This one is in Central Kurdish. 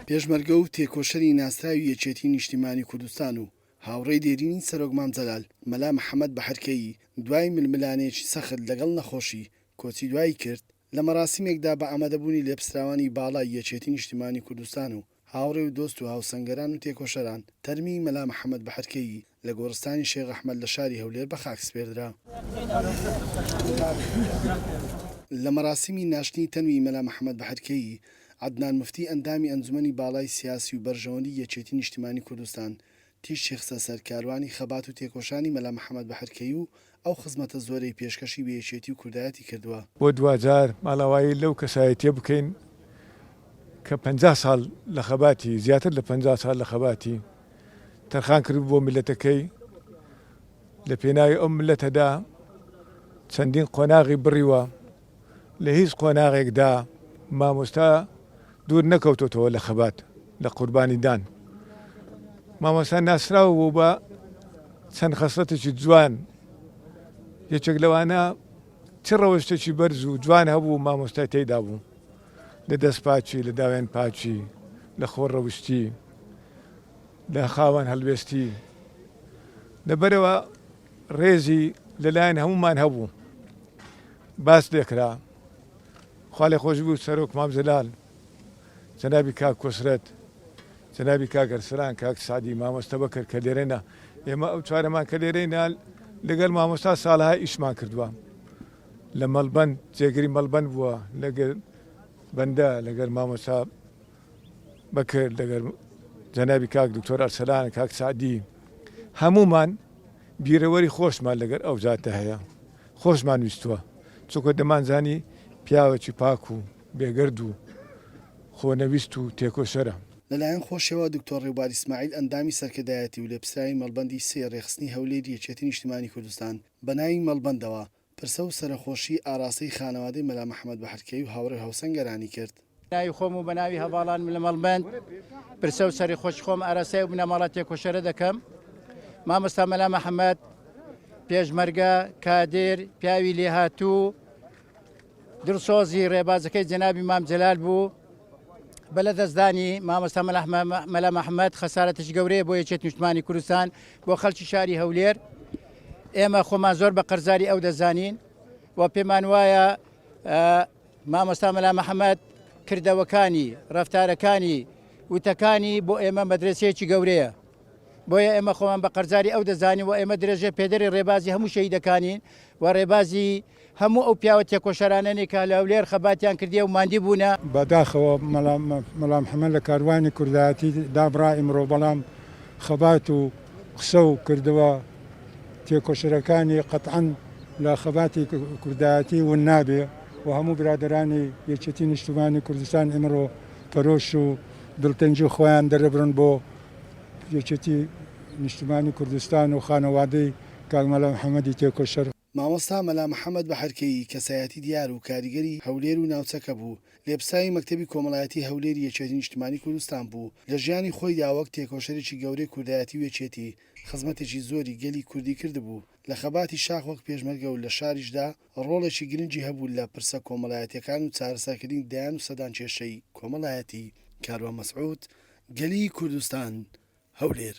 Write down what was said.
پێشمەرگە و تێکۆشەری ناسراوی یەکێتی نیشتیمانی کوردستان و هاوڕێی دێرینی سەرۆک مام جەلال مەلا محەممەد بەحەرکەیی دوای ململانێکی سەخت لەگەڵ نەخۆشی کۆچی دوایی کرد لە مەراسیمێکدا بە ئامادەبوونی لێپسراوانی باڵای یەکێتی نیشتیمانی کوردستان و هاوڕێ و دۆست و هاوسەنگەران و تێکۆشەران تەرمی مەلا محەممەد بەحەرکەیی لە گۆڕستانی شێخ ئەحمەد لە شاری هەولێر بە خاک سپێردرا. لە مەراسیمی ناشتنی تەنوی مەلا محەممەد بەحەرکەیی عەدنان مفتی ئەندامی ئەنجومەنی باڵای سیاسی و بەرژەوەندی یەکێتی نیشتیمانی کوردستان تیژ شێخسە سەرکاروانی خەبات و تێکۆشانی مەلا محەممەد بەحەرکەیی و ئەو خزمەتە زۆرەی پێشکەشی بە یەکێتی و کوردایەتی کردووە. بۆ دوجار ماڵاوایی لەو کەسایەتیە بکەین کە 50 ساڵ لە خەباتی زیاتر لە 50 ساڵ لە خەباتی تەرخان کرد بۆ میلەتەکەی لە پێناوی ئەو میلەتەدا چەندین قۆناغی بڕیوە لە هیچ قۆناغێکدا مامۆستا دوور نەکەوتۆتەوە لە خەبات لە قوربانی دان. مامۆستا ناسراوە بوو بە چەند خەسڵەتێکی جوان یەکێک لەوانە چ ڕەوشتێکی بەرز و جوان هەبوو مامۆستای تێیدا بوو لە دەست پاچی لە داوێن پاچی لە خۆڕەوشتی لە خاوەن هەڵوێستی لەبەرەوە ڕێزی لەلایەن هەمومان هەبوو باس دێکرا. خوا لێ خۆش بوو سەرۆک مام جەلال جەنابی کاک کۆسرەت جەنابی کاک ئەرسلان کاک سعدی مامۆستا بەکر کە لێرەنە ئێمە ئەو چوارەمان کە لێرەینا لەگەڵ مامۆستا ساڵها ئیشمان کردووە لە مەڵبەند جێگری مەڵبەند بووە لەگەر بەندە لەگەر مامۆستا بەکر لەگەر جەنابی کاک دکتۆر ئەرسلان کاک سعدی هەمومان بیرەوەری خۆشمان لەگەر ئەو جاتە هەیە خۆشمان ویستووە چۆکە دەمانزانی پیاوەکی پاک و بێگەرد و خۆنەویست و تێکۆشەرە. لەلایەن خۆشەوە دکتۆر ڕێبوار ئیسماعیل ئەندامی سەرکردایەتی و لێپسراوی مەڵبەندی سێ ڕێخستنی هەولێری یەکێتی نیشتیمانی کوردستان بە ناوی مەڵبەندەوە پرسە و سەرخۆشی ئاراستەی خانەوادەی مەلا محەممەد بەحەرکەیی و هاوڕێ هاوسەنگەرانی کرد. ناوی خۆم و بە ناوی هەواڵان لە مەڵبەند پرسە و سەری خۆش خۆم ئاراسای و بنەماڵات تێکۆشەرە دەکەم. مامۆستا مەلا محەممەد پێشمەرگە کادر پیاوی لێهاتوو دڵسۆزی ڕێبازەکەی جەنابی مام جەلال بوو بە لە دەستدانی مامۆستا مەلا محەممەد خەسارەتش گەورەیە بۆ یەکێتی نیشتیمانی کوردستان بۆ خەڵکی شاری هەولێر. ئێمە خۆمان زۆر بە قەرزاری ئەو دەزانین و پێمان وایە مامۆستا مەلا محەممەد کردەوەکانی ڕەفتارەکانی وتەکانی بۆ ئێمە مەدرسەیەکی گەورەیە بۆیە ئێمە خۆمان بە قەرزاری ئەو دەزانین و ئێمە درێژە پێدەری ڕێبازی هەموو شەهیدەکانین و ڕێبازی هەموو ئەو پیاوە تێکۆشەرانەی کە لە هەولێر خەباتیان کردیە و ماندی بوونە. بەداخەوە مەلا محەممەد لە کاروانی کوردایەتی دابڕا ئیمڕۆ بەڵام خەبات و قسە و کردەوە تێکۆشەرەکانی قەتعەن لە خەباتی کوردایەتی ون نابێ و هەموو برادرانی یەکێتی نیشتیمانی کوردستان ئیمڕۆ پەرۆش و دڵتەنجی خۆیان دەرەبرن بۆ یەکێتی نیشتیمانی کوردستان و خانەوادەی کاک مەلا محەممەدی تێکۆشەر. مامۆستا مەلا محەممەد بەحەرکەیی کەسایەتی دیار و کاریگەری هەولێر و ناوچەکە بوو لێپساوی مەکتەبی کۆمەڵایەتی هەولێری یەکێتی نیشتیمانی کوردستان بوو لە ژیانی خۆیدا وەک تێکۆشەرێکی گەورەی کوردایەتی و یەکێتی خزمەتێکی زۆری گەلی کوردی کردبوو لە خەباتی شاخ وەک پێشمەرگە و لە شاریشدا ڕۆڵێکی گرنگی هەبوو لە پرسە کۆمەڵایەتیەکان و چارەسەرکردنی دایان و سەدان کێشەی کۆمەڵایەتی. کاروان مەسعود گەلی کوردستان هەولێر.